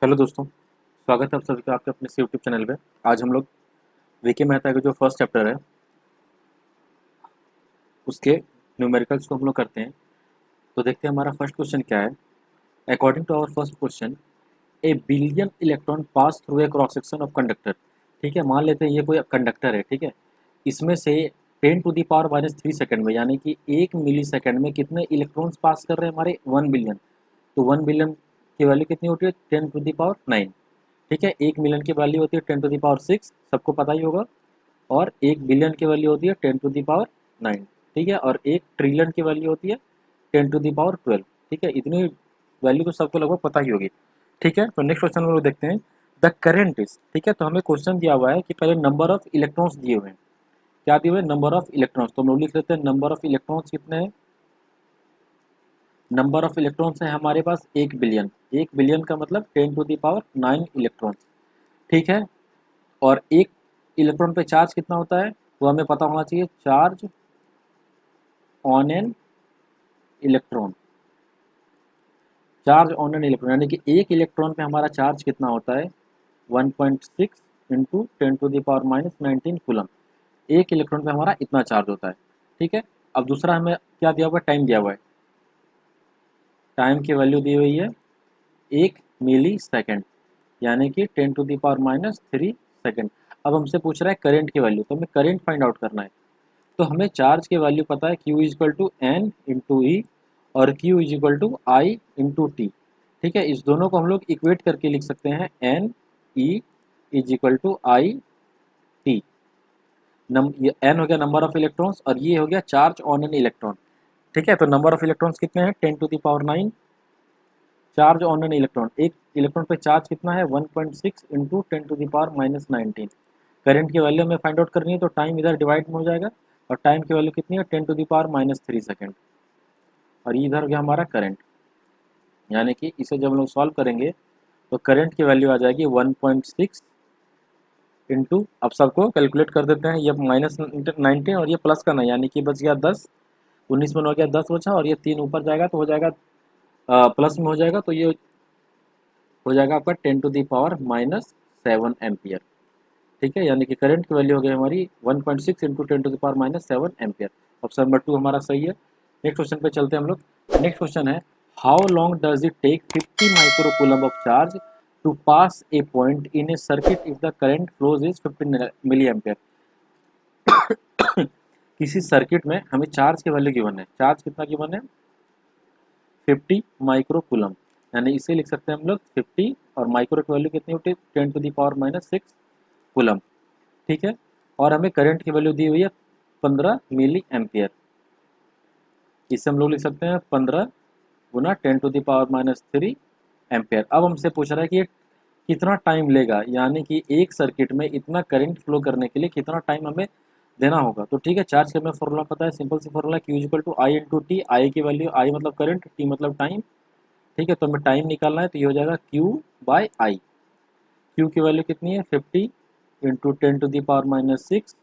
Hello दोस्तों, स्वागत है आप सभी का आपके अपने यूट्यूब चैनल पे। आज हम लोग वीके मेहता का जो फर्स्ट चैप्टर है उसके न्यूमेरिकल्स को हम लोग करते हैं। तो देखते हैं हमारा फर्स्ट क्वेश्चन क्या है। According to our first question, a billion electron pass through a cross section of conductor. ठीक है, मान लेते हैं ये कोई कंडक्टर है। ठीक है, इसमें से 10⁻³ में यानी कि 1 मिली सेकेंड में कितने इलेक्ट्रॉन्स पास कर रहे हैं हमारे 1 बिलियन। तो 1 बिलियन की वैल्यू कितनी होती है 10⁹ ठीक है, 1 मिलियन की वैल्यू होती है 10⁶, सबको पता ही होगा। और 1 बिलियन की वैल्यू होती है 10⁹ ठीक है, और 1 ट्रिलियन की वैल्यू होती है 10⁻12। ठीक है, इतनी वैल्यू तो सबको लगभग पता ही होगी। ठीक है, तो नेक्स्ट क्वेश्चन हम लोग देखते हैं। द करेंट इज, ठीक है, तो हमें क्वेश्चन दिया हुआ है कि पहले नंबर ऑफ इलेक्ट्रॉन्स दिए हुए हैं। क्या दिए हुए हैं? Number of electrons. तो हम लोग लिख लेते हैं नंबर ऑफ इलेक्ट्रॉन्स कितने हैं। नंबर ऑफ इलेक्ट्रॉन्स है हमारे पास 1 बिलियन। 1 बिलियन का मतलब 10⁹ इलेक्ट्रॉन्स। ठीक है, और एक इलेक्ट्रॉन पे चार्ज कितना होता है वो हमें पता होना चाहिए। Charge on an electron, charge on an electron यानी कि एक इलेक्ट्रॉन पे हमारा चार्ज कितना होता है 1.6 इंटू 10⁻⁻19 कूलम। एक इलेक्ट्रॉन पे हमारा इतना चार्ज होता है। ठीक है, अब दूसरा हमें क्या दिया हुआ है, टाइम दिया हुआ है। टाइम की वैल्यू दी हुई है 1 मिली सेकेंड यानी कि 10⁻³ सेकेंड। अब हमसे पूछ रहा है करंट की वैल्यू, तो हमें करंट फाइंड आउट करना है। तो हमें चार्ज की वैल्यू पता है Q is to N into E और Q is to I into T. ठीक है, इस दोनों को हम लोग इक्वेट करके लिख सकते हैं N E is equal to I T. N हो गया नंबर ऑफ इलेक्ट्रॉन्स और ये हो गया चार्ज ऑन एन इलेक्ट्रॉन। ठीक है, तो नंबर ऑफ इलेक्ट्रॉन्स कितने हैं 10⁹ चार्ज ऑन एन इलेक्ट्रॉन, एक इलेक्ट्रॉन पे चार्ज कितना है 1.6 इंटू 10⁻⁻19। करंट की वैल्यू हमें फाइंड आउट करनी है, तो टाइम इधर डिवाइड में हो जाएगा और टाइम की वैल्यू कितनी है 10⁻³ सेकेंड। और ये इधर हो गया हमारा करंट, यानी कि इसे जब हम लोग सॉल्व करेंगे तो करंट की वैल्यू आ जाएगी 1.6 इंटू, अब सबको कैलकुलेट कर देते हैं। ये -19 और ये प्लस का नहीं, यानी कि बच गया 10। 19 में हो गया 10 बचा और ये 3 ऊपर जाएगा तो हो जाएगा प्लस में हो जाएगा, तो ये हो जाएगा आपका 10⁻⁻7 एम्पियर। ठीक है, यानी कि करंट की वैल्यू हो गई हमारी 1.6 इंटू 10⁻⁻7 एम्पियर। ऑप्शन नंबर 2 हमारा सही है। नेक्स्ट क्वेश्चन पे चलते हैं हम लोग। नेक्स्ट क्वेश्चन है how long does it take 50 microcoulomb of charge to pass a point in a circuit if the current flows is 15 milli ampere. किसी सर्किट में हमें चार्ज की वैल्यू गिवन है। चार्ज कितना गिवन है 50 माइक्रोकूलम, यानी इसे लिख सकते हैं हम लोग 50 और माइक्रो की वैल्यू कितनी होती है 10⁻⁻6 कूलम। ठीक है, और हमें करंट की वैल्यू दी हुई है 15 मिली एम्पियर। इससे हम लोग लिख सकते हैं 15 गुना 10⁻³ एम्पियर। अब हमसे पूछ रहा है कि ये कितना टाइम लेगा, यानी कि एक सर्किट में इतना करंट फ्लो करने के लिए कितना टाइम हमें देना होगा। तो ठीक है, चार्ज का हमें फॉर्मूला पता है, सिंपल सी formula Q equal to I into T. I की वैल्यू, आई मतलब करंट, टी मतलब टाइम। ठीक है, तो हमें टाइम निकालना है, तो ये हो जाएगा Q/I। Q की वैल्यू कितनी है 50 इंटू 10⁻⁻6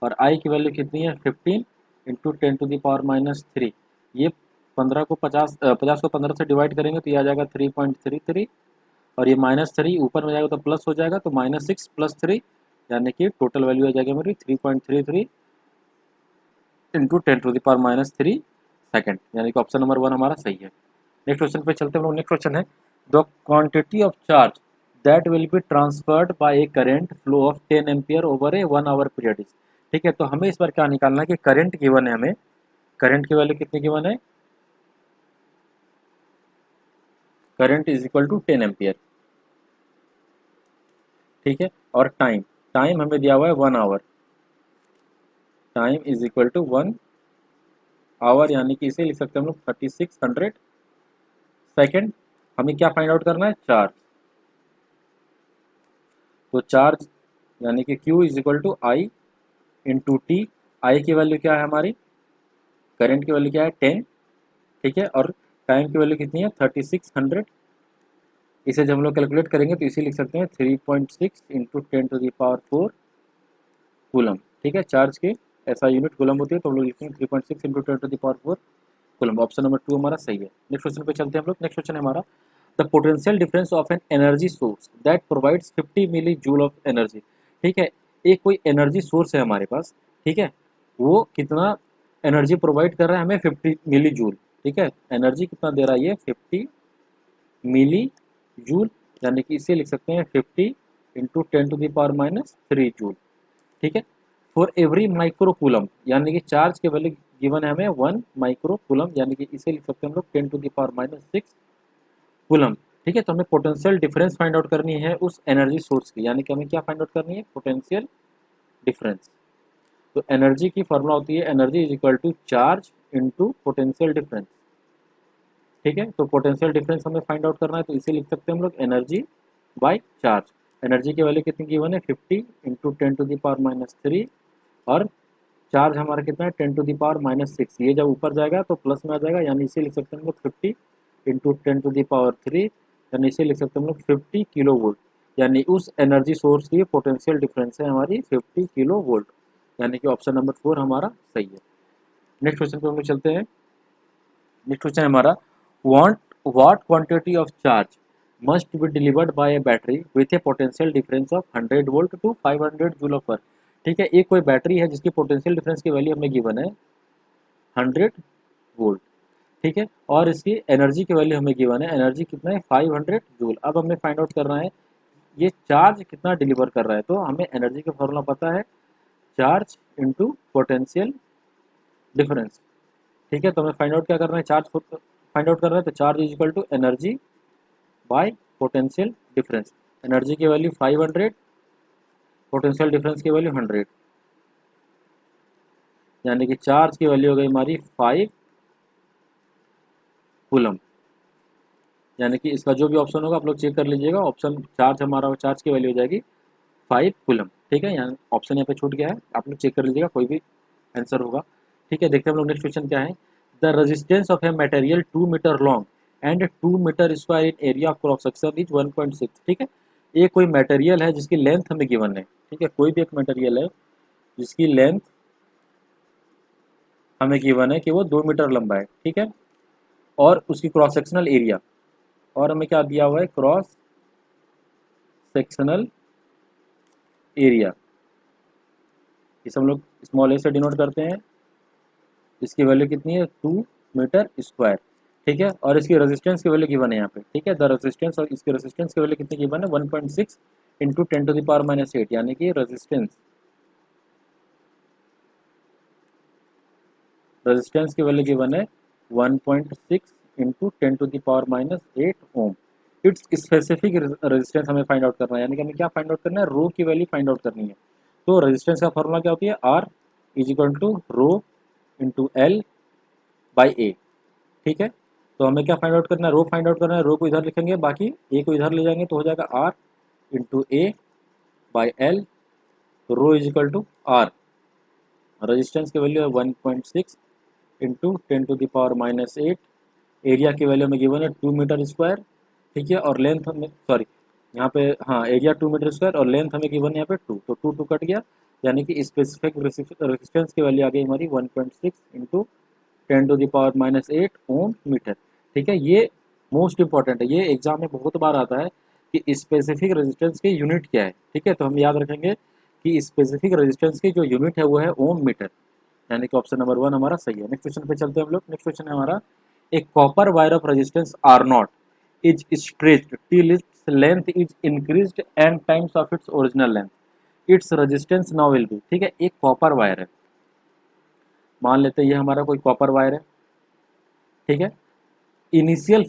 और I की वैल्यू कितनी है 15 इंटू 10⁻⁻3। ये 15 को 50 को 15 से डिवाइड करेंगे तो ये आ जाएगा 3.33 और ये -3 ऊपर में जाएगा तो प्लस हो जाएगा, तो -6 + 3 यानी कि टोटल वैल्यू आ जाएगी हमारी 3.33 इंटू 10⁻³ सेकेंड, यानी कि ऑप्शन नंबर 1 हमारा सही है। नेक्स्ट क्वेश्चन पे चलते हैं हम लोग। नेक्स्ट क्वेश्चन है the quantity of charge that will be transferred by A current flow of 10 ampere over A 1 our period. ठीक है, तो हमें इस बार क्या निकालना है कि करंट गिवन है हमें, करंट की वैल्यू कितनी गिवन है, current is equal to 10 ampere. ठीक है, और टाइम, टाइम हमें दिया हुआ है 1 hour. Time is equal to 1 hour, यानी कि इसे लिख सकते हैं हम लोग 3600 सेकेंड। हमें क्या फाइंड आउट करना है चार्ज, तो चार्ज यानी कि Q is equal to I into T. I की वैल्यू क्या है हमारी, करंट की वैल्यू क्या है 10। ठीक है, और टाइम की वैल्यू कितनी है 3600। इसे जब हम लोग कैलकुलेट करेंगे तो इसे लिख सकते हैं 3.6 इंटू 10⁴ कूलम। ठीक है, चार्ज के ऐसा यूनिट कूलम होती है, तो हम लोग लिखते हैं 3.6 इंटू 10⁴ कूलम। ऑप्शन नंबर 2 हमारा सही है। नेक्स्ट क्वेश्चन पे चलते हैं हम लोग। नेक्स्ट क्वेश्चन है हमारा the potential difference of an energy source that provides 50 milli joule of energy. ठीक है, एक कोई एनर्जी सोर्स है हमारे पास, ठीक है, वो कितना एनर्जी प्रोवाइड कर रहा है हमें 50 मिली जूल। ठीक है, एनर्जी कितना दे रहा है ये 50 मिली जूल, यानी कि इसे लिख सकते हैं 50 इंटू 10⁻³ जूल। ठीक है, फॉर एवरी माइक्रो कूलम, यानी कि चार्ज के वैल्यू गिवन है हमें 1 माइक्रो कूलम, यानी कि इसे लिख सकते हैं हम लोग 10⁻6 कूलम। ठीक है, तो हमें पोटेंशियल डिफरेंस फाइंड आउट करनी है उस एनर्जी सोर्स की, यानी कि हमें क्या फाइंड आउट करनी है, पोटेंशियल डिफरेंस। तो एनर्जी की फॉर्मूला होती है energy is equal to charge into potential difference. ठीक है, तो पोटेंशियल डिफरेंस हमें फाइंड आउट करना है, तो इसे लिख सकते हैं हम लोग एनर्जी बाय चार्ज। एनर्जी की वैल्यू कितनी गिवन है 50 इंटू 10⁻³ और चार्ज हमारा कितना है 10⁻⁻6। ये जब ऊपर जाएगा तो प्लस में आ जाएगा, यानी इसे लिख सकते हैं हम लोग 50 इंटू 10⁻3, यानी इसे लिख सकते हैं हम लोग 50 किलो वोल्ट, यानी उस एनर्जी सोर्स की पोटेंशियल डिफरेंस है हमारी 50 किलो वोल्ट, यानी कि ऑप्शन नंबर 4 हमारा सही है। नेक्स्ट क्वेश्चन पे हम लोग चलते हैं। नेक्स्ट क्वेश्चन है हमारा, want what quantity of charge must be delivered by a battery with a potential difference of 100 volt to 500 joule of work. ठीक है, एक कोई बैटरी है जिसकी पोटेंशियल डिफरेंस की वैल्यू हमें गिवन है 100 वोल्ट। ठीक है, और इसकी एनर्जी की वैल्यू हमें गिवन है, एनर्जी कितना है 500 जूल। अब हमें फाइंड आउट करना है ये चार्ज कितना डिलीवर कर रहा है, तो हमें एनर्जी का फॉर्मूला पता है चार्ज इंटू पोटेंशियल डिफरेंस। ठीक है, तो हमें फाइंड आउट क्या करना है, चार्ज फाइंड आउट करना है, तो charge is equal to energy by potential difference. Energy की वैल्यू 500, पोटेंशियल डिफरेंस की वैल्यू 100, यानी कि चार्ज की वैल्यू हो गई हमारी 5 कूलम। यानी कि इसका जो भी ऑप्शन होगा आप लोग चेक कर लीजिएगा, ऑप्शन चार्ज हमारा चार्ज की वैल्यू हो जाएगी 5 कूलम। ठीक है, यहाँ ऑप्शन यहाँ पे छूट गया है, आप लोग चेक कर लीजिएगा, कोई भी आंसर होगा। ठीक है, देखते हैं हम लोग नेक्स्ट क्वेश्चन क्या है। The resistance of a material 2 metre long and 2 metre square in area of cross section is 1.6। ठीक है, ये कोई मटेरियल है जिसकी लेंथ हमें गिवन है। ठीक है, कोई भी एक मटेरियल है जिसकी लेंथ हमें गिवन है कि वो 2 मीटर लंबा है। ठीक है, और उसकी क्रॉस सेक्शनल एरिया, और हमें क्या दिया हुआ है, क्रॉस सेक्शनल एरिया, इसे हम लोग स्मॉल ए से डिनोट करते हैं। इसकी वैल्यू कितनी है 2 मीटर स्क्वायर। ठीक है, और इसकी रेजिस्टेंस की वैल्यू गिवन है यहाँ पे। ठीक है, द रेजिस्टेंस, और इसकी रेजिस्टेंस की वैल्यू कितनी गिवन है 1.6 इंटू 10⁻⁻8, यानी कि रेजिस्टेंस की वैल्यू गिवन है 1.6 into 10⁻⁻8 ohm. Its specific resistance हमें फाइंड आउट करना है, यानी कि हमें क्या फाइंड आउट करना है, रो की वैल्यू फाइंड आउट करनी है। तो रेजिस्टेंस का फॉर्मूला क्या होती है, R is equal to rho into L by A. ठीक है, तो हमें क्या फाइंड आउट करना है, रो फाइंड आउट करना है, रो को इधर लिखेंगे, बाकी ए को इधर ले जाएंगे, तो हो जाएगा R into A by L, तो rho is equal to R, resistance की वैल्यू है 1.6 इंटू 10⁻⁻8, एरिया की वैल्यू में गिवन है 2 मीटर स्क्वायर। ठीक है, और लेंथ हमें, सॉरी यहाँ पे, हाँ एरिया 2 मीटर स्क्वायर और लेंथ हमें गिवन है यहाँ पे 2, तो 2 2 कट गया, यानी कि स्पेसिफिक रेजिस्टेंस की वैल्यू आ गई हमारी 1.6 इंटू 10⁻⁻8 ओम मीटर। ठीक है, ये मोस्ट इंपॉर्टेंट है, ये एग्जाम में बहुत बार आता है कि स्पेसिफिक रेजिस्टेंस की यूनिट क्या है। ठीक है, तो हम याद रखेंगे कि स्पेसिफिक रेजिस्टेंस की जो यूनिट है वो है ओम मीटर, यानी कि ऑप्शन नंबर 1 हमारा सही है। नेक्स्ट क्वेश्चन पे चलते हैं हम लोग। नेक्स्ट क्वेश्चन है हमारा, एक copper wire of resistance R not is stretched till its length is increased N times of its original length, its resistance now will be. ठीक है, एक कॉपर वायर है, मान लेते हैं ये हमारा कोई कॉपर वायर है। ठीक है, इनिशियल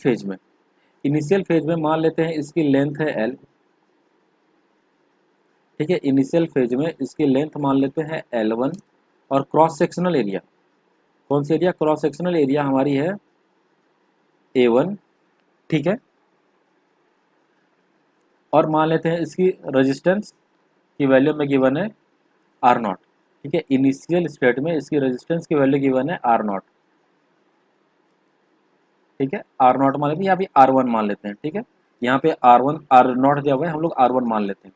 फेज में मान लेते हैं इसकी लेंथ है एल। ठीक है, इनिशियल फेज में इसकी लेंथ मान लेते हैं L1, और क्रॉस सेक्शनल एरिया, कौन सा एरिया, क्रॉस सेक्शनल एरिया हमारी है A1। ठीक है, और मान लेते हैं इसकी रेजिस्टेंस की वैल्यू में गिवन है आर नॉट। ठीक है, इनिशियल स्टेट में इसकी रेजिस्टेंस की वैल्यू गिवन है आर नॉट। ठीक है, आर नॉट मान लेते हैं, यहाँ पे R1 मान लेते हैं। ठीक है, यहाँ पे R1 आर नॉट दिया हुआ है, हम लोग R1 मान लेते हैं,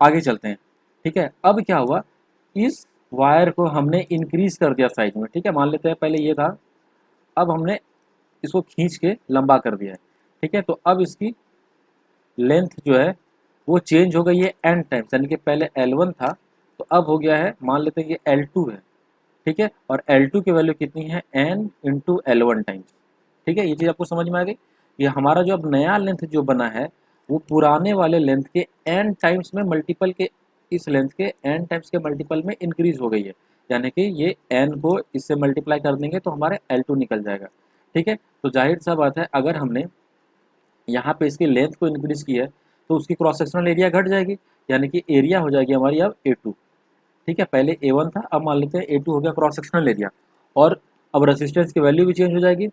आगे चलते हैं। ठीक है, अब क्या हुआ, इस वायर को हमने इंक्रीज कर दिया साइज में। ठीक है, मान लेते हैं पहले ये था, अब हमने इसको खींच के लंबा कर दिया है। ठीक है, तो अब इसकी लेंथ जो है वो चेंज हो गई है n टाइम्स, यानी कि पहले L1 था तो अब हो गया है, मान लेते हैं ये L2 है। ठीक है, और L2 की वैल्यू कितनी है, n इंटू L1 टाइम्स। ठीक है, ये चीज़ आपको समझ में आ गई। ये हमारा जो अब नया लेंथ जो बना है वो पुराने वाले लेंथ के n टाइम्स में मल्टीपल के, इस लेंथ के n टाइम्स के मल्टीपल में इंक्रीज हो गई है, यानी कि ये n को इससे मल्टीप्लाई कर देंगे तो हमारे L2 निकल जाएगा। ठीक है, तो जाहिर सा बात है अगर हमने यहाँ पे इसकी लेंथ को इंक्रीज की है तो उसकी क्रॉस सेक्शनल एरिया घट जाएगी, यानी कि एरिया हो जाएगी हमारी अब A2। ठीक है, पहले A1 था, अब मान लेते हैं A2 हो गया क्रॉस सेक्शनल एरिया, और अब रेजिस्टेंस की वैल्यू भी चेंज हो जाएगी।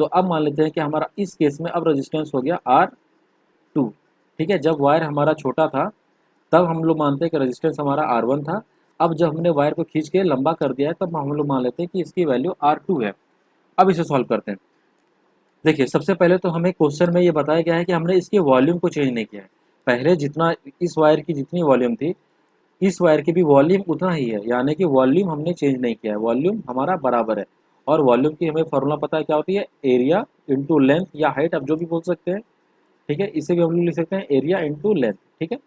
तो अब मान लेते हैं कि हमारा इस केस में अब रेजिस्टेंस हो गया R2। ठीक है, जब वायर हमारा छोटा था तब हम लोग मानते हैं कि रेजिस्टेंस हमारा R1 था। अब जब हमने वायर को खींच के लंबा कर दिया है तब हम लोग मान लेते हैं कि इसकी वैल्यू R2 है। अब इसे सॉल्व करते हैं। देखिए, सबसे पहले तो हमें क्वेश्चन में ये बताया गया है कि हमने इसके वॉल्यूम को चेंज नहीं किया है। पहले जितना इस वायर की जितनी वॉल्यूम थी, इस वायर की भी वॉल्यूम उतना ही है, यानी कि वॉल्यूम हमने चेंज नहीं किया है, वॉल्यूम हमारा बराबर है। और वॉल्यूम की हमें फॉर्मूला पता है क्या होती है, एरिया इंटू लेंथ या हाइट, आप जो भी बोल सकते हैं। ठीक है, इसे भी हम लोग लिख सकते हैं एरिया इंटू लेंथ। ठीक है,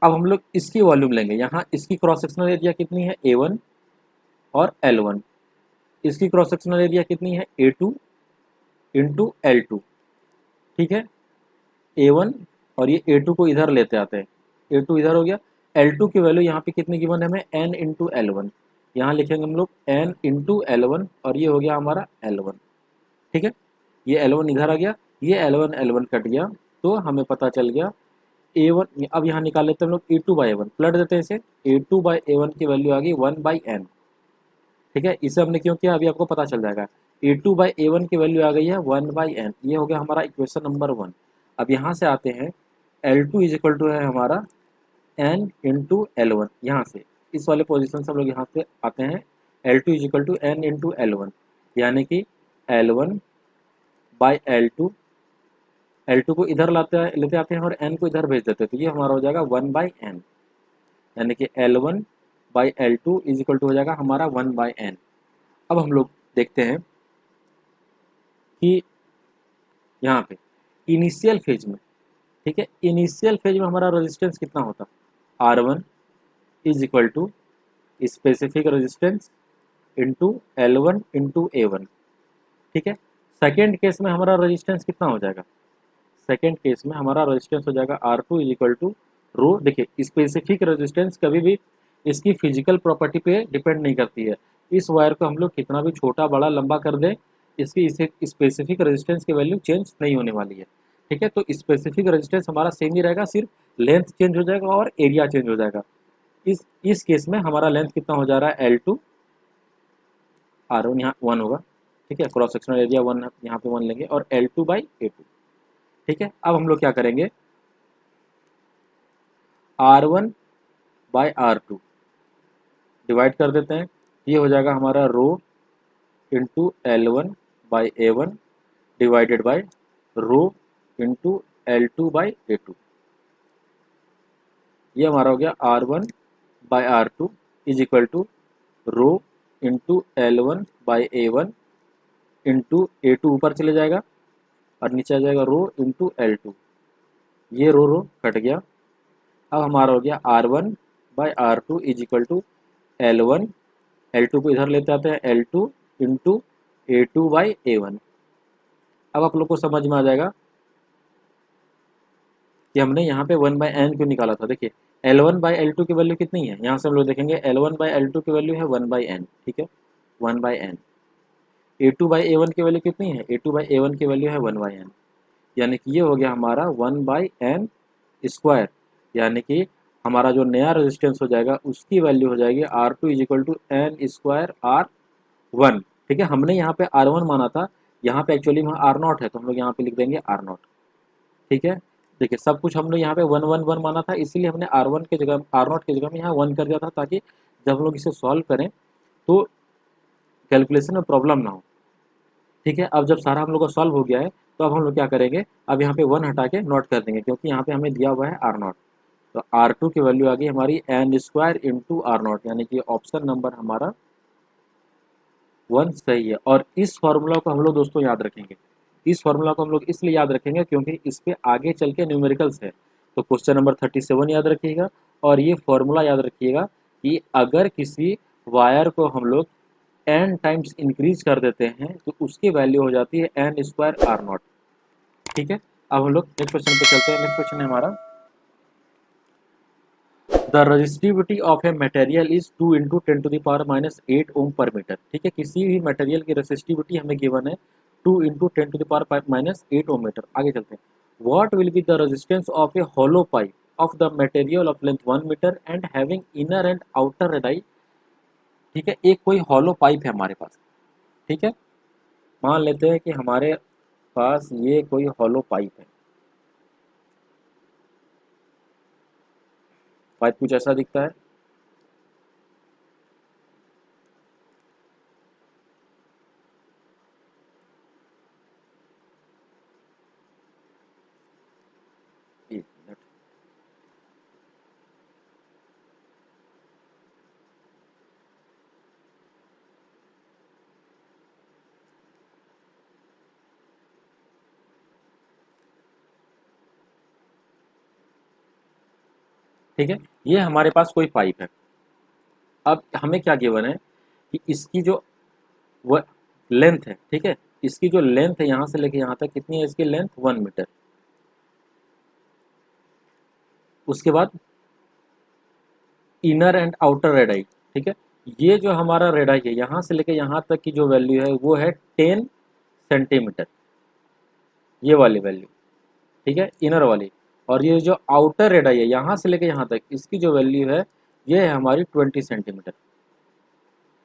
अब हम लोग इसकी वॉल्यूम लेंगे, यहाँ इसकी क्रॉस सेक्शनल एरिया कितनी है, A1 और L1। इसकी क्रॉस सेक्शनल एरिया कितनी है, A2 इंटू L2। ठीक है, A1 और ये A2 को इधर लेते आते हैं, A2 इधर हो गया। L2 की वैल्यू यहाँ पे कितनी गिवन है हमें, n इंटू L1। यहाँ लिखेंगे हम लोग n इंटू L1 और ये हो गया हमारा L1। ठीक है, ये L1 इधर आ गया, ये L1 L1 कट गया, तो हमें पता चल गया A1। अब यहाँ निकाल लेते हैं हम लोग A2/A1, पलट देते हैं इसे, A2/A1 की वैल्यू आ गई 1/n। ठीक है, इसे हमने क्यों किया अभी आपको पता चल जाएगा। A2/A1 की वैल्यू आ गई है 1/n, ये हो गया हमारा इक्वेशन नंबर 1। अब यहाँ से आते हैं, L2 इज इक्वल टू है हमारा n इंटू L1। यहाँ से इस वाले पोजीशन से हम लोग यहाँ से आते हैं, L2 is equal to n into L1, यानी कि L1/L2, L2 को इधर लेते आते हैं और n को इधर भेज देते हैं, तो ये हमारा हो जाएगा 1/n, यानी कि L1/L2 इज इक्वल टू हो जाएगा हमारा 1/n। अब हम लोग देखते हैं कि यहाँ पे इनिशियल फेज में, ठीक है, इनिशियल फेज में हमारा रेजिस्टेंस कितना होता, R1 is equal to specific resistance into L1 into A1। ठीक है, सेकेंड केस में हमारा रेजिस्टेंस कितना हो जाएगा, सेकेंड केस में हमारा रेजिस्टेंस हो जाएगा R2 इज इक्वल टू रो। देखिए, स्पेसिफिक रेजिस्टेंस कभी भी इसकी फिजिकल प्रॉपर्टी पे डिपेंड नहीं करती है। इस वायर को हम लोग कितना भी छोटा बड़ा लंबा कर दें, इसकी इसे स्पेसिफिक रेजिस्टेंस की वैल्यू चेंज नहीं होने वाली है। ठीक है, तो स्पेसिफिक रेजिस्टेंस हमारा सेम ही रहेगा, सिर्फ लेंथ चेंज हो जाएगा और एरिया चेंज हो जाएगा। इस केस में हमारा लेंथ कितना हो जा रहा है, L2, R1 यहाँ 1 होगा। ठीक है, क्रॉस सेक्शनल एरिया 1 यहाँ पे 1 लेंगे और L2/A2। ठीक है, अब हम लोग क्या करेंगे, R1/R2 डिवाइड कर देते हैं, ये हो जाएगा हमारा rho into L1/A1 divided by rho into L2/A2। ये हमारा हो गया R1/R2 is equal to rho into L1/A1 into A2 ऊपर चले जाएगा और नीचे आ जाएगा रो इंटू L2। ये रो कट गया। अब हमारा हो गया R1/R2 is equal to L1, L2 को इधर लेते आते हैं, L2 इंटू A2/A1। अब आप लोग को समझ में आ जाएगा कि हमने यहाँ पे 1/n क्यों निकाला था। देखिए, L1/L2 की वैल्यू कितनी है, यहाँ से हम लोग देखेंगे L1/L2 की वैल्यू है 1/n। ठीक है, 1/n। A2/A1 की वैल्यू कितनी है, A2/A1 की वैल्यू है 1/n, यानी कि ये हो गया हमारा 1/n स्क्वायर, यानी कि हमारा जो नया रेजिस्टेंस हो जाएगा उसकी वैल्यू हो जाएगी R2 is equal to n square R1। ठीक है, हमने यहाँ पे R1 माना था, यहाँ पे एक्चुअली में R0 है, तो हम लोग यहाँ पे लिख देंगे R0। ठीक है, देखिए सब कुछ हम लोग यहाँ पे 1 माना था, इसीलिए हमने R1 के जगह R0 की जगह में यहाँ 1 कर दिया था, ताकि जब हम लोग इसे सॉल्व करें तो कैलकुलेशन में प्रॉब्लम ना हो। ठीक है, अब जब सारा हम लोग का सॉल्व हो गया है तो अब हम लोग क्या करेंगे, अब यहाँ पे 1 हटा के नोट कर देंगे, क्योंकि यहाँ पे हमें दिया हुआ है R0। तो R2 की वैल्यू आ गई हमारी n स्क्वायर इंटू R0, यानी कि ऑप्शन नंबर हमारा 1 सही है। और इस फॉर्मूला को हम लोग दोस्तों याद रखेंगे, इस फॉर्मूला को हम लोग इसलिए याद रखेंगे क्योंकि इस पे आगे चल के न्यूमेरिकल्स है। तो क्वेश्चन नंबर 37 याद रखिएगा और ये फॉर्मूला याद रखिएगा कि अगर किसी वायर को हम लोग n टाइम्स इंक्रीज कर देते हैं तो उसकी वैल्यू हो जाती है n स्क्वायर आर नॉट। ठीक है, अब हम लोग नेक्स्ट क्वेश्चन पे चलते हैं। नेक्स्ट क्वेश्चन है हमारा, the resistivity of a material is 2 into 10⁻⁸ ओम पर मीटर। ठीक है, किसी भी मटेरियल की रजिस्टिविटी हमें गिवन है 2 इंटू 10⁻⁸ ओम मीटर। आगे चलते हैं, what will be the resistance of a hollow pipe of the material of length 1 metre and having inner and outer radii. ठीक है, एक कोई हॉलो पाइप है हमारे पास। ठीक है, मान लेते हैं कि हमारे पास ये कोई हॉलो पाइप है। पाइप कुछ ऐसा दिखता है। एक मिनट। ठीक है, ये हमारे पास कोई पाइप है। अब हमें क्या गिवन है कि इसकी जो वो लेंथ है, ठीक है, इसकी जो लेंथ है यहाँ से लेके यहाँ तक कितनी है, इसकी लेंथ 1 मीटर। उसके बाद इनर एंड आउटर रेडाई। ठीक है, ये जो हमारा रेडाई है यहाँ से लेके यहाँ तक की जो वैल्यू है वो है 10 सेंटीमीटर, ये वाली वैल्यू। ठीक है, इनर वाली। और ये जो आउटर रेडाई है यहाँ से लेके यहाँ तक, इसकी जो वैल्यू है ये है हमारी 20 सेंटीमीटर।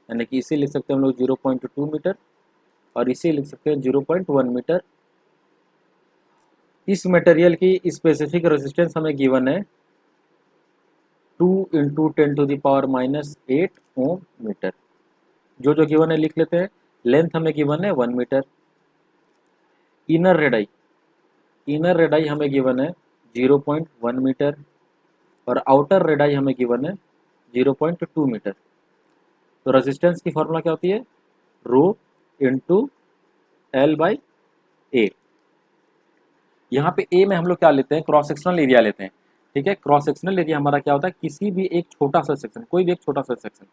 यानी कि इसे लिख सकते हैं हम लोग 0.2 मीटर और इसे लिख सकते हैं 0.1 मीटर। इस मटेरियल की स्पेसिफिक रेजिस्टेंस हमें गिवन है 2 इंटू 10⁻⁸ ओम मीटर। जो जो गिवन है लिख लेते हैं। लेंथ हमें गिवन है 1 metre. Inner radii, inner radii हमें गिवन है 0.1 मीटर और आउटर रेडाई हमें गिवन है 0.2 मीटर। तो रेजिस्टेंस की फॉर्मूला क्या होती है, रो इंटू एल बाई ए। यहाँ पे ए में हम लोग क्या लेते हैं, क्रॉस सेक्शनल एरिया लेते हैं। ठीक है, क्रॉस सेक्शनल एरिया हमारा क्या होता है, किसी भी एक छोटा सा सेक्शन, कोई भी एक छोटा सा सेक्शन।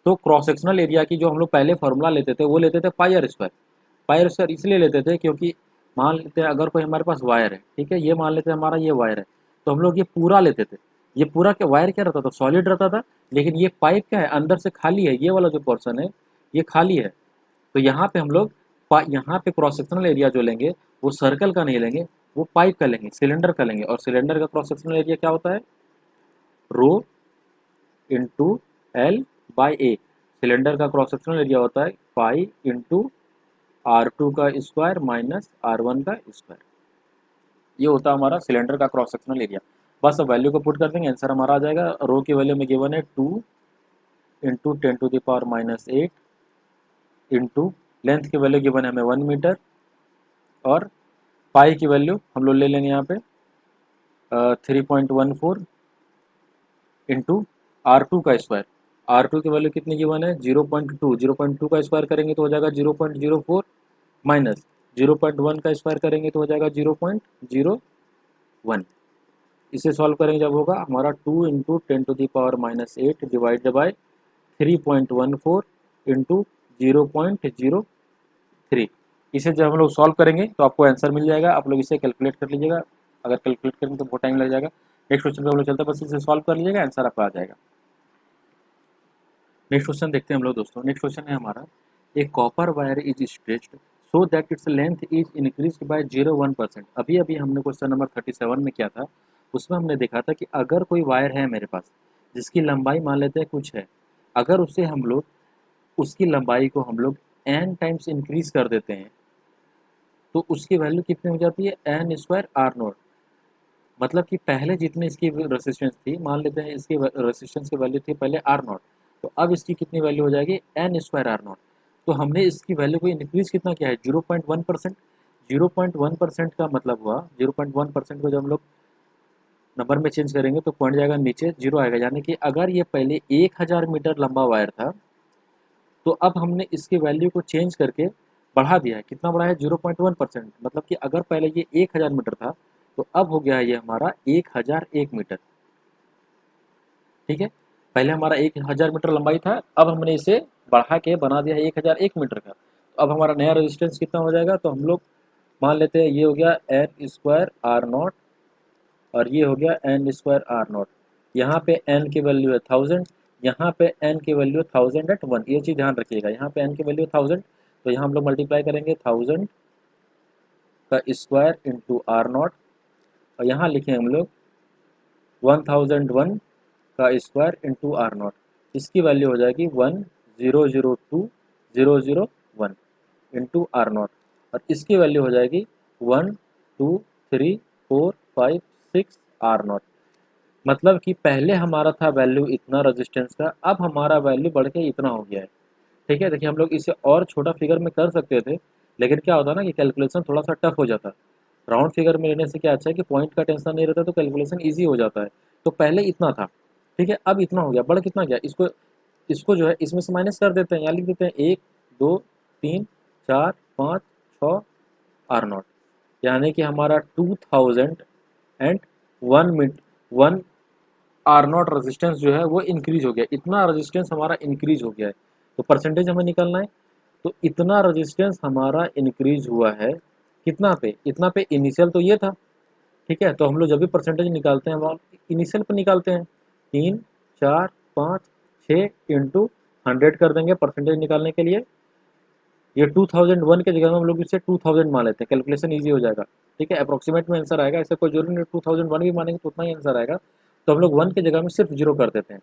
तो क्रॉस सेक्शनल एरिया की जो हम लोग पहले फॉर्मूला लेते थे वो लेते थे pi R square. Pi R square इसलिए लेते थे क्योंकि मान लेते हैं अगर कोई हमारे पास वायर है, ठीक है, ये मान लेते हैं हमारा ये वायर है, तो हम लोग ये पूरा लेते थे। ये पूरा क्या वायर क्या रहता था, सॉलिड रहता था। लेकिन ये पाइप क्या है, अंदर से खाली है, ये वाला जो पोर्सन है ये खाली है। तो यहाँ पे हम लोग यहाँ पे क्रॉस सेक्शनल एरिया जो लेंगे वो सर्कल का नहीं लेंगे, वो पाइप का लेंगे, सिलेंडर का लेंगे। और सिलेंडर का क्रॉस सेक्शनल एरिया क्या होता है, rho into L by A. Cylinder का क्रॉस सेक्शनल एरिया होता है पाई इंटू R2 का स्क्वायर माइनस R1 का स्क्वायर। ये होता है हमारा सिलेंडर का क्रॉस सेक्शनल एरिया। बस अब वैल्यू को पुट कर देंगे, आंसर हमारा आ जाएगा। रो की वैल्यू में गिवन है 2 इंटू 10⁻⁸ इंटू लेंथ की वैल्यू गिवन है हमें 1 मीटर और पाई की वैल्यू हम लोग ले लेंगे यहाँ पे 3.14 इंटू R2 का स्क्वायर। R2 की वैल्यू कितनी गिवन है 0.2, 0.2 का स्क्वायर करेंगे तो हो जाएगा 0.04 माइनस 0.1 का स्क्वायर करेंगे तो हो जाएगा 0.01। इसे सॉल्व करेंगे जब होगा हमारा 2 इंटू 10⁻⁸ डिवाइडेड बाई 3.14 इंटू 0.03। इसे जब हम लोग सॉल्व करेंगे तो आपको आंसर मिल जाएगा। आप लोग इसे कैलकुलेट कर लीजिएगा, अगर कैलकुलेट करेंगे तो बहुत टाइम लग जाएगा। नेक्स्ट क्वेश्चन पे हम लोग चलते हैं, बस इसे सॉल्व कर लीजिएगा, आंसर आपका आ जाएगा। नेक्स्ट क्वेश्चन देखते हैं हम लोग दोस्तों। नेक्स्ट क्वेश्चन है हमारा, a copper wire is stretched so that its length is increase by 0.1%। अभी अभी हमने क्वेश्चन नंबर 37 में किया था, उसमें हमने देखा था कि अगर कोई वायर है मेरे पास जिसकी लंबाई मान लेते हैं कुछ है, अगर उसे हम लोग उसकी लंबाई को हम लोग n टाइम्स इंक्रीज कर देते हैं तो उसकी वैल्यू कितनी हो जाती है, एन स्क्वायर आर नॉट। मतलब कि पहले जितनी इसकी रेसिस्टेंस थी, मान लेते हैं इसकी रेसिस्टेंस की वैल्यू थी पहले आर नॉट, तो अब इसकी कितनी वैल्यू हो जाएगी, एन स्क्वायर आर नॉट। तो हमने इसकी वैल्यू को इंक्रीज कितना किया है, 0.1%। 0.1% का मतलब हुआ 0.1% को जब हम लोग नंबर में चेंज करेंगे तो पॉइंट जाएगा नीचे, जीरो आएगा। यानी कि अगर ये पहले 1000 मीटर लंबा वायर था तो अब हमने इसकी वैल्यू को चेंज करके बढ़ा दिया है। कितना बढ़ा है? 0.1%। मतलब कि अगर पहले ये 1000 मीटर था तो अब हो गया है ये हमारा 1001 मीटर। ठीक है, पहले हमारा 1000 मीटर लंबाई था, अब हमने इसे बढ़ा के बना दिया है 1001 मीटर का। तो अब हमारा नया रेजिस्टेंस कितना हो जाएगा? तो हम लोग मान लेते हैं ये हो गया एन स्क्वायर आर नॉट और ये हो गया एन स्क्वायर आर नॉट। यहाँ पे एन की वैल्यू है 1000, यहाँ पे एन की वैल्यू है 1000/1। ये चीज़ ध्यान रखिएगा, यहाँ पे एन की वैल्यू 1000, तो यहाँ हम लोग मल्टीप्लाई करेंगे 1000 का स्क्वायर इंटू आर नॉट, और यहाँ लिखेंगे हम लोग 1001 का स्क्वायर इंटू आर नॉट। इसकी वैल्यू हो जाएगी 1002001 इंटू आर नॉट, और इसकी वैल्यू हो जाएगी 1 2 3 4 5 6 आर नॉट। मतलब कि पहले हमारा था वैल्यू इतना रेजिस्टेंस का, अब हमारा वैल्यू बढ़ के इतना हो गया है। ठीक है, देखिए हम लोग इसे और छोटा फिगर में कर सकते थे, लेकिन क्या होता है ना कि कैलकुलेशन थोड़ा सा टफ हो जाता है। राउंड फिगर में लेने से क्या अच्छा है कि पॉइंट का टेंशन नहीं रहता, तो कैलकुलेशन ईजी हो जाता है। तो पहले इतना था, ठीक है, अब इतना हो गया, बढ़ कितना गया, इसको इसको जो है इसमें से माइनस कर देते हैं, यहाँ लिख देते हैं 1 2 3 4 5 6 आर नॉट। यानी कि हमारा 2001 आर नॉट रजिस्टेंस जो है वो इंक्रीज हो गया, इतना रजिस्टेंस हमारा इंक्रीज हो गया है। तो परसेंटेज हमें निकालना है, तो इतना रजिस्टेंस हमारा इंक्रीज हुआ है कितना पे? इतना पे। इनिशियल तो ये था, ठीक है, तो हम लोग जब भी परसेंटेज निकालते हैं हम इनिशियल पर निकालते हैं। 3 4 5 6 इंटू 100 कर देंगे परसेंटेज निकालने के लिए। ये 2001 के जगह में हम लोग इसे 2000 मान लेते हैं, कैलकुलेशन ईजी हो जाएगा। ठीक है, अप्रोक्सीमेट में आंसर आएगा, ऐसे कोई जरूरी नहीं 2001 भी मानेंगे तो उतना ही आंसर आएगा। तो हम लोग 1 की जगह में सिर्फ 0 कर देते हैं।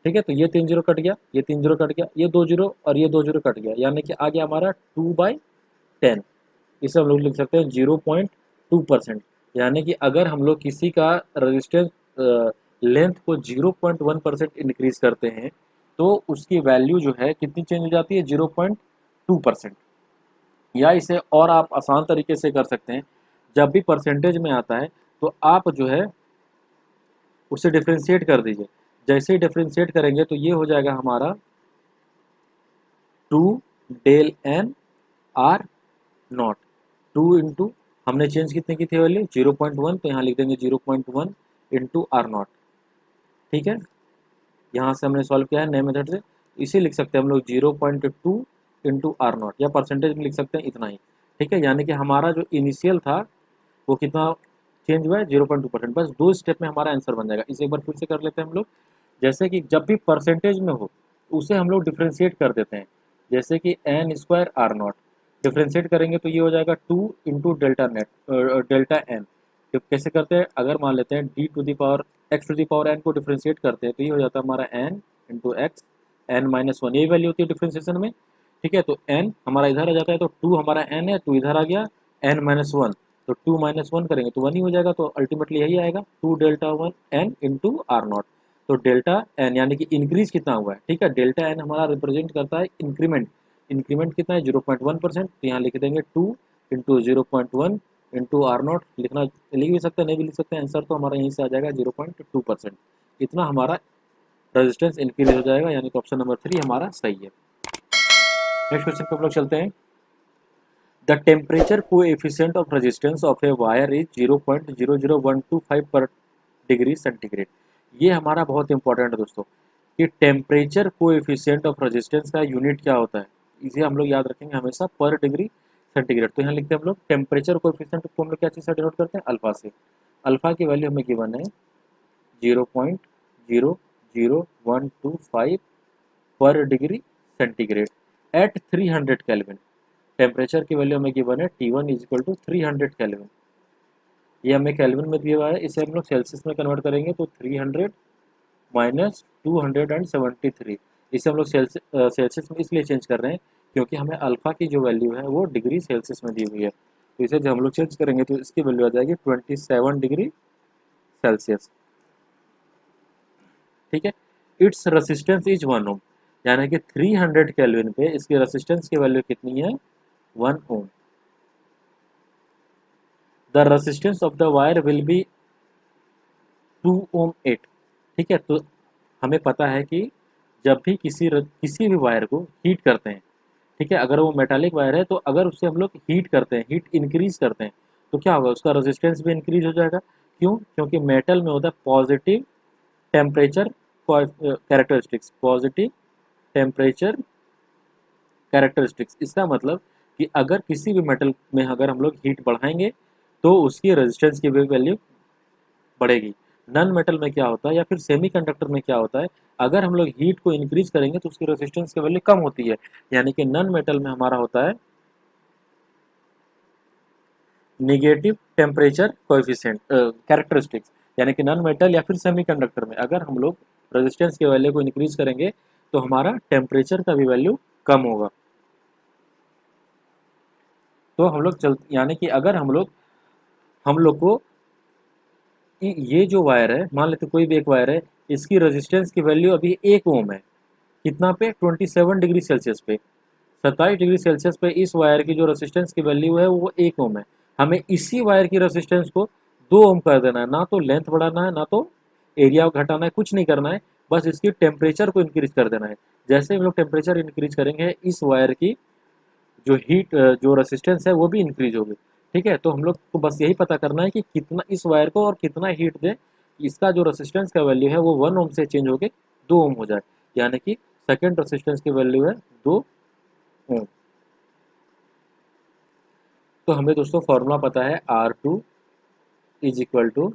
ठीक है, तो ये 3 0 कट गया, ये 3 0 कट गया, ये 2 0 और ये 2 0 कट गया, यानी कि आ गया हमारा 2/10। इसे हम लोग लिख सकते हैं 0.2%। यानी कि अगर हम लोग किसी का रजिस्टेंस लेंथ को 0.1% इंक्रीज करते हैं तो उसकी वैल्यू जो है कितनी चेंज हो जाती है? 0.2%। या इसे और आप आसान तरीके से कर सकते हैं, जब भी परसेंटेज में आता है तो आप जो है उसे डिफ्रेंशिएट कर दीजिए। जैसे ही डिफ्रेंशिएट करेंगे तो ये हो जाएगा हमारा 2 del n r not. 2 into हमने चेंज कितने की थी वैल्यू? 0.1, तो यहाँ लिख देंगे 0.1 इंटू आर नॉट। ठीक है, यहाँ से हमने सॉल्व किया है नए मेथड से, इसे लिख सकते हैं हम लोग 0.2 इंटू आर नॉट, या परसेंटेज में लिख सकते हैं इतना ही। ठीक है, यानी कि हमारा जो इनिशियल था वो कितना चेंज हुआ है? 0.2%। बस 2 स्टेप में हमारा आंसर बन जाएगा। इसे एक बार फिर से कर लेते हैं हम लोग। जैसे कि जब भी परसेंटेज में हो उसे हम लोग डिफ्रेंशिएट कर देते हैं। जैसे कि N square R not differentiate करेंगे तो ये हो जाएगा 2 इंटू डेल्टा एन। तो कैसे करते हैं? अगर मान लेते हैं x to the power N को डिफ्रेंशिएट करते हैं तो ये हो जाता है हमारा एन इंटू एक्स n-1, यही वैल्यू होती है डिफ्रेंशिएशन में। ठीक है, तो n हमारा इधर आ जाता है, तो 2 हमारा n है, 2 इधर आ गया, n-1, तो 2 -1 करेंगे तो 1 ही हो जाएगा, तो अल्टीमेटली यही आएगा 2 डेल्टा 1 n इंटू आर नॉट। तो डेल्टा एन यानी कि इंक्रीज कितना हुआ है? ठीक है, डेल्टा एन हमारा रिप्रेजेंट करता है इंक्रीमेंट। इंक्रीमेंट कितना है? 0.1%, तो यहाँ लिख देंगे 2 इंटू 0.1 इंटू आर नॉट। लिखना लिख भी सकते हैं, नहीं भी लिख सकते हैं, आंसर तो हमारा यहीं से आ जाएगा 0.2%। इतना हमारा रेजिस्टेंस इंक्रीज हो जाएगा, यानी कि ऑप्शन नंबर 3 हमारा सही है। नेक्स्ट क्वेश्चन पे हम लोग चलते हैं। The temperature coefficient of resistance of a wire is 0.00125 पर डिग्री सेंटीग्रेड। ये हमारा बहुत इंपॉर्टेंट है दोस्तों, कि टेम्परेचर कोएफिशिएंट ऑफ रेजिस्टेंस का यूनिट क्या होता है, इसे हम लोग याद रखेंगे हमेशा पर डिग्री सेंटीग्रेड। तो यहाँ लिखते हैं हम लोग टेम्परेचर कोएफिशिएंट को हम लोग क्या चीज़ से डिनोट करते हैं? अल्फा से। अल्फा की वैल्यू हमें गिवन है 0.00125 पर degree centigrade at 300 kelvin. Temperature की वैल्यू हमें गिवन है T1 is equal to 300 kelvin. ये हमें केल्विन में दिया हुआ है, इसे हम लोग सेल्सियस में कन्वर्ट करेंगे तो 300 माइनस 273। इसे हम लोग सेल्सियस में इसलिए चेंज कर रहे हैं क्योंकि हमें अल्फ़ा की जो वैल्यू है वो डिग्री सेल्सियस में दी हुई है। तो इसे जब हम लोग चेंज करेंगे तो इसकी वैल्यू आ जाएगी 27 डिग्री सेल्सियस। ठीक है, इट्स रेसिस्टेंस इज 1 ओम, यानी कि 300 केल्विन पे इसकी रेसिस्टेंस की वैल्यू कितनी है? 1 ohm. The resistance of the wire will be 2 ohm 8। ठीक है, तो हमें पता है कि जब भी किसी भी वायर को हीट करते हैं, ठीक है, अगर वो मेटालिक वायर है तो अगर उससे हम लोग हीट करते हैं, हीट इंक्रीज करते हैं, तो क्या होगा, उसका रेजिस्टेंस भी इंक्रीज हो जाएगा। क्यों? क्योंकि मेटल में होता है positive temperature characteristics, positive temperature characteristics. इसका मतलब कि अगर किसी भी मेटल में अगर हम लोग हीट बढ़ाएंगे तो उसकी रेजिस्टेंस की भी वैल्यू बढ़ेगी। नॉन मेटल में क्या होता है या फिर सेमीकंडक्टर में क्या होता है, अगर हम लोग हीट को इंक्रीज करेंगे तो उसकी रेजिस्टेंस की वैल्यू कम होती है। यानी कि नॉन मेटल में हमारा होता है निगेटिव टेम्परेचर कोएफिशिएंट कैरेक्टरिस्टिक्स। यानी कि नॉन मेटल या फिर सेमीकंडक्टर में अगर हम लोग रेजिस्टेंस के वैल्यू को इंक्रीज करेंगे तो हमारा टेम्परेचर का भी वैल्यू कम होगा। तो हम लोग चल यानी कि अगर हम लोग को ये जो वायर है, मान लेते कोई भी एक वायर है, इसकी रेजिस्टेंस की वैल्यू अभी 1 ओम है। कितना पे? 27 डिग्री सेल्सियस पे, 27 डिग्री सेल्सियस पे इस वायर की जो रेजिस्टेंस की वैल्यू है वो 1 ओम है। हमें इसी वायर की रेजिस्टेंस को 2 ओम कर देना है, ना तो लेंथ बढ़ाना है ना तो एरिया घटाना है, कुछ नहीं करना है, बस इसकी टेम्परेचर को इंक्रीज कर देना है। जैसे हम लोग टेम्परेचर इंक्रीज करेंगे इस वायर की जो रेसिस्टेंस है वो भी इंक्रीज होगी। ठीक है, तो हम लोग को बस यही पता करना है कि कितना इस वायर को और कितना हीट दे, इसका जो रेसिस्टेंस का वैल्यू है वो 1 ओम से चेंज होकर 2 ओम हो जाए। यानी कि सेकेंड रेसिस्टेंस की वैल्यू है 2 ओम। तो हमें दोस्तों फॉर्मूला पता है R2 is equal to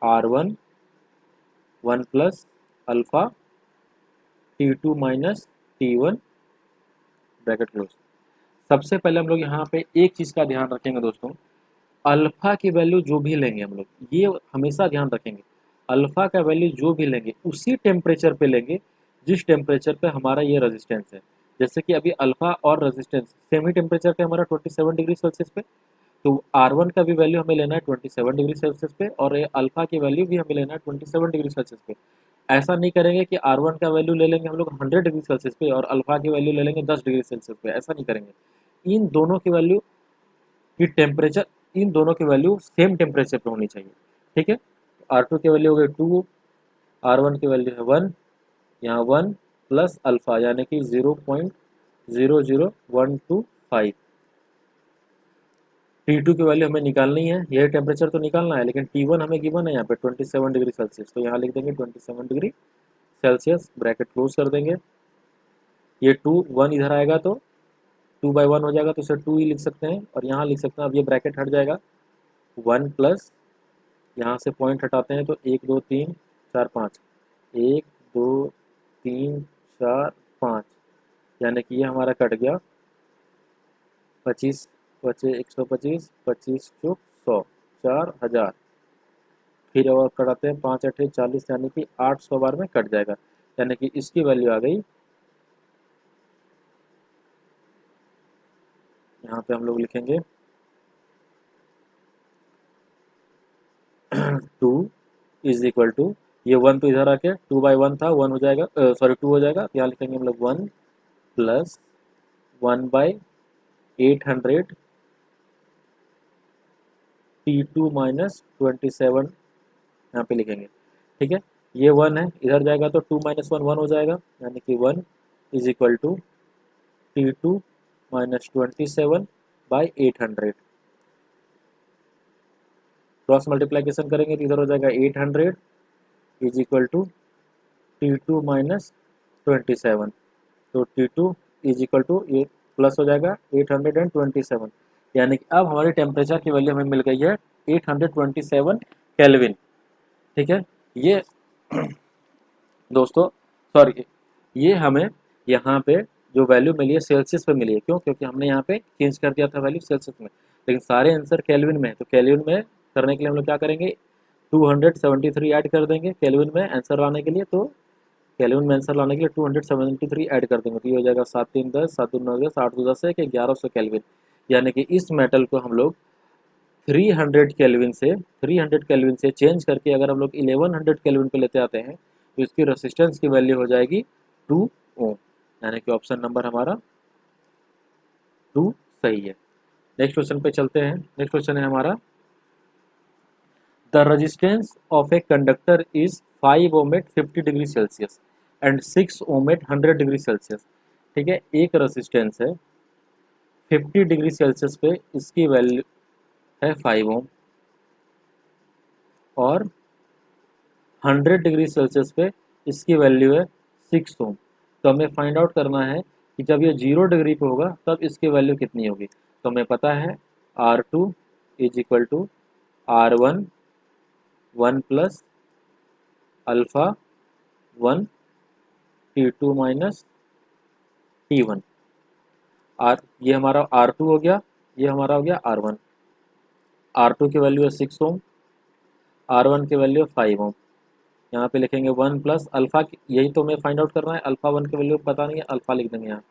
R1 1 plus alpha T2 minus T1 bracket close. सबसे पहले हम लोग यहाँ पे एक चीज़ का ध्यान रखेंगे दोस्तों, अल्फा की वैल्यू जो भी लेंगे हम लोग, ये हमेशा ध्यान रखेंगे, अल्फा का वैल्यू जो भी लेंगे उसी टेम्परेचर पे लेंगे जिस टेम्परेचर पे हमारा ये रेजिस्टेंस है। जैसे कि अभी अल्फा और रेजिस्टेंस सेम ही टेम्परेचर पे हमारा 27 डिग्री सेल्सियस पे, तो R1 का भी वैल्यू हमें लेना है 27 डिग्री सेल्सियस पे और ये अल्फा की वैल्यू भी हमें लेना है 27 डिग्री सेल्सियस पे। ऐसा नहीं करेंगे कि R1 का वैल्यू ले लेंगे हम लोग 100 डिग्री सेल्सियस पे और अल्फा की वैल्यू ले लेंगे 10 डिग्री सेल्सियस पे, ऐसा नहीं करेंगे। इन दोनों की वैल्यू की टेम्परेचर इन दोनों की वैल्यू सेम टेम्परेचर पे होनी चाहिए। ठीक है, R2 की वैल्यू हो गई 2, R1 की वैल्यू है 1, यहाँ 1 प्लस अल्फा यानी कि 0.00125। T2 की वैल्यू हमें निकालनी है, यह टेम्परेचर तो निकालना है, लेकिन T1 हमें गिवन है यहाँ पे 27 डिग्री सेल्सियस, तो यहाँ लिख देंगे 27 डिग्री सेल्सियस, ब्रैकेट क्लोज कर देंगे। ये 1 इधर आएगा तो 2/1 हो जाएगा, तो इसे 2 ही लिख सकते हैं और यहाँ लिख सकते हैं। अब ये ब्रैकेट हट जाएगा, 1 प्लस यहाँ से पॉइंट हटाते हैं तो 1 2 3 4 5, 1 2 3 4 5, यानी कि ये हमारा कट गया 25 बचे 125, 25 चौक 100, 4000। फिर और कटाते हैं 5 8 40, यानी कि 800 बार में कट जाएगा, यानी कि इसकी वैल्यू आ गई, यहाँ पे हम लोग लिखेंगे 2 इज इक्वल टू, ये 1 तो इधर आके 2/1 था, 1 हो जाएगा, सॉरी 2 हो जाएगा, तो यहाँ लिखेंगे हम लोग 1 प्लस 1/800 T2 माइनस 27, यहाँ पे लिखेंगे। ठीक है, ये 1 है, इधर जाएगा तो 2 माइनस 1 1 हो जाएगा, यानी कि 1 is equal to T2 minus 27/800। Cross multiplication करेंगे तो इधर हो जाएगा 800 is equal to T2 minus 27, तो T2 इज इक्वल टू ये प्लस हो जाएगा 827, यानी कि अब हमारी टेम्परेचर की वैल्यू हमें मिल गई है 827 केल्विन। ठीक है, ये दोस्तों सॉरी, ये हमें यहाँ पे जो वैल्यू मिली है सेल्सियस पे मिली है। क्यों? क्योंकि हमने यहाँ पे चेंज कर दिया था वैल्यू सेल्सियस में, लेकिन सारे आंसर केल्विन में है, तो केल्विन में करने के लिए हम लोग क्या करेंगे, 273 ऐड कर देंगे केल्विन में आंसर लाने के लिए। तो केल्विन में आंसर लाने के लिए 273 ऐड कर देंगे, तो ये हो जाएगा 7 3 10, 7 2 9 10, 8 2 10 है कि 1100 केल्विन। यानी कि इस मेटल को हम लोग 300 केल्विन से चेंज करके अगर हम लोग 1100 केल्विन पे लेते आते हैं तो इसकी रेसिस्टेंस की वैल्यू हो जाएगी 2 ओम, यानी कि ऑप्शन नंबर हमारा 2 सही है। नेक्स्ट क्वेश्चन पे चलते हैं। नेक्स्ट क्वेश्चन है हमारा, the resistance of a conductor is 5 ohm at 50 degree Celsius and 6 ohm at 100 degree Celsius. ठीक है, एक रेसिस्टेंस है 50 डिग्री सेल्सियस पे, इसकी वैल्यू है 5 ओम, और 100 डिग्री सेल्सियस पे इसकी वैल्यू है 6 ओम। तो हमें फाइंड आउट करना है कि जब ये 0 डिग्री पे होगा तब इसकी वैल्यू कितनी होगी। तो हमें पता है R2 is equal to R1 1 plus alpha 1 T2 minus T1। ये हमारा R2 हो गया, ये हमारा हो गया R1। R2 की वैल्यू है 6 ओम, R1 की वैल्यू है 5 ओम। यहाँ पे लिखेंगे 1 प्लस अल्फ़ा, यही तो हमें फाइंड आउट करना है। अल्फ़ा 1 की वैल्यू पता नहीं है, अल्फ़ा लिख देंगे यहाँ।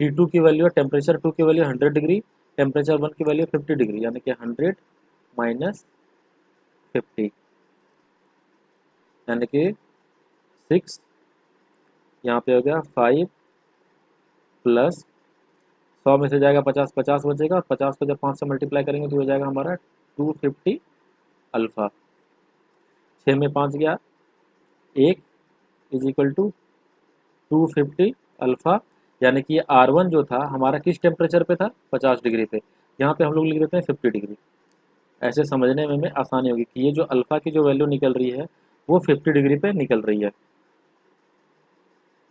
T2 की वैल्यू है, टेम्परेचर 2 की वैल्यू 100 डिग्री, टेम्परेचर 1 की वैल्यू 50 डिग्री, यानी कि 100 माइनस 50, यानी कि 6, यहाँ पे हो गया 5 प्लस 100 में से जाएगा 50, 50 बचेगा, और 50 को जब 5 से मल्टीप्लाई करेंगे तो हो जाएगा हमारा 250 अल्फ़ा। 6 में 5 गया 1 इज इक्वल टू 250 अल्फ़ा, यानी कि ये R1 जो था हमारा किस टेम्परेचर पे था, 50 डिग्री पे। यहाँ पे हम लोग लिख देते हैं 50 डिग्री। ऐसे समझने में हमें आसानी होगी कि ये जो अल्फ़ा की जो वैल्यू निकल रही है वो 50 डिग्री पे निकल रही है।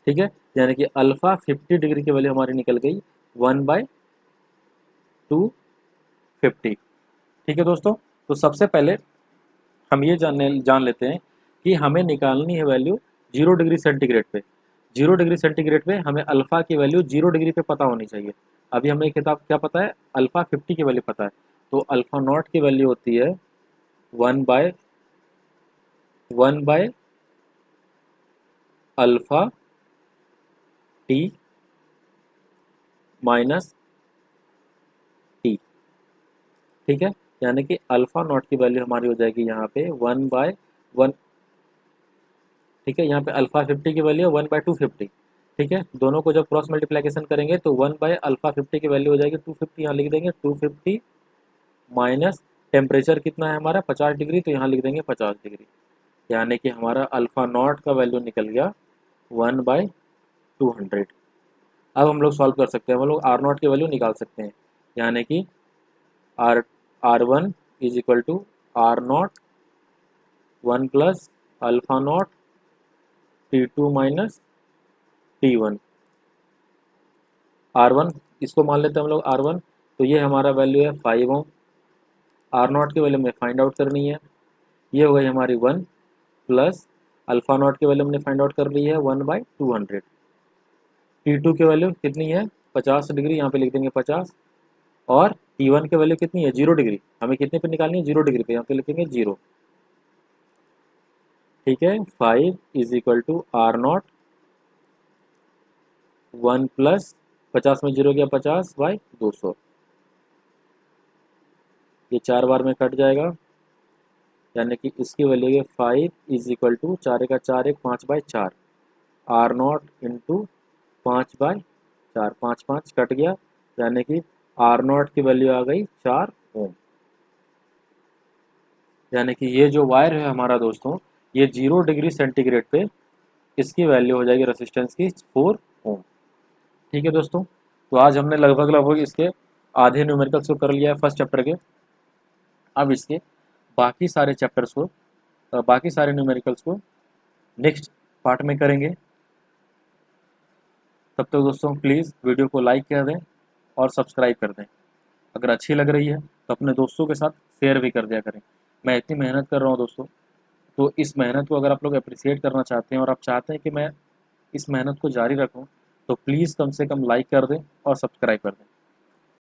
ठीक है, यानी कि अल्फ़ा 50 डिग्री की वैल्यू हमारी निकल गई 1/250। ठीक है दोस्तों, तो सबसे पहले हम ये जान लेते हैं कि हमें निकालनी है वैल्यू 0 डिग्री सेंटीग्रेड पे। 0 डिग्री सेंटीग्रेड पे हमें अल्फ़ा की वैल्यू 0 डिग्री पे पता होनी चाहिए। अभी हमें किताब क्या पता है, अल्फ़ा 50 की वैल्यू पता है। तो अल्फ़ा नॉट की वैल्यू होती है 1/1 अल्फ़ा टी माइनस टी। ठीक है, यानी कि अल्फ़ा नॉट की वैल्यू हमारी हो जाएगी यहाँ पे 1/1। ठीक है, यहाँ पे अल्फ़ा 50 की वैल्यू है 1/250। ठीक है, दोनों को जब क्रॉस मल्टीप्लिकेशन करेंगे तो 1/अल्फ़ा 50 की वैल्यू हो जाएगी 250, यहाँ लिख देंगे 250 माइनस टेम्परेचर कितना है हमारा 50 डिग्री, तो यहाँ लिख देंगे 50 डिग्री, यानी कि हमारा अल्फ़ा नॉट का वैल्यू निकल गया 1/200। अब हम लोग सॉल्व कर सकते हैं, हम लोग आर नॉट की वैल्यू निकाल सकते हैं, यानी कि R1 is equal to R0 1 plus alpha not T2 minus T1। R1 इसको मान लेते हैं हम लोग R1, तो ये हमारा वैल्यू है 5 ओम। R0 की वैल्यू हमें फाइंड आउट करनी है, ये हो गई हमारी 1 प्लस अल्फ़ा नॉट की वैल्यू हमने फाइंड आउट कर ली है 1/200। T2 की वैल्यू कितनी है 50 डिग्री, यहाँ पे लिख देंगे 50, और T1 की वैल्यू कितनी है 0 डिग्री, हमें कितने पे निकालनी है 0 डिग्री पे, यहाँ पे लिखेंगे 0। ठीक है, 5 is equal to R0 1 plus 50 में 0 गया 50/200, ये 4 बार में कट जाएगा, यानी कि इसकी वैल्यू है 5 इज इक्वल टू 4 का 4 1 5/4, R0 इंटू 5/4, 5 5 कट गया, यानी कि R0 की वैल्यू आ गई 4 ओम। यानी कि ये जो वायर है हमारा दोस्तों, ये 0 डिग्री सेंटीग्रेड पे इसकी वैल्यू हो जाएगी रेसिस्टेंस की 4 ओम। ठीक है दोस्तों, तो आज हमने लगभग लगभग इसके आधे न्यूमेरिकल्स को कर लिया है फर्स्ट चैप्टर के। अब इसके बाकी सारे चैप्टर्स को, बाकी सारे न्यूमेरिकल्स को नेक्स्ट पार्ट में करेंगे। तब तक दोस्तों प्लीज़ वीडियो को लाइक कर दें और सब्सक्राइब कर दें। अगर अच्छी लग रही है तो अपने दोस्तों के साथ शेयर भी कर दिया करें। मैं इतनी मेहनत कर रहा हूँ दोस्तों, तो इस मेहनत को अगर आप लोग अप्रिसिएट करना चाहते हैं और आप चाहते हैं कि मैं इस मेहनत को जारी रखूँ, तो प्लीज़ कम से कम लाइक कर दें और सब्सक्राइब कर दें।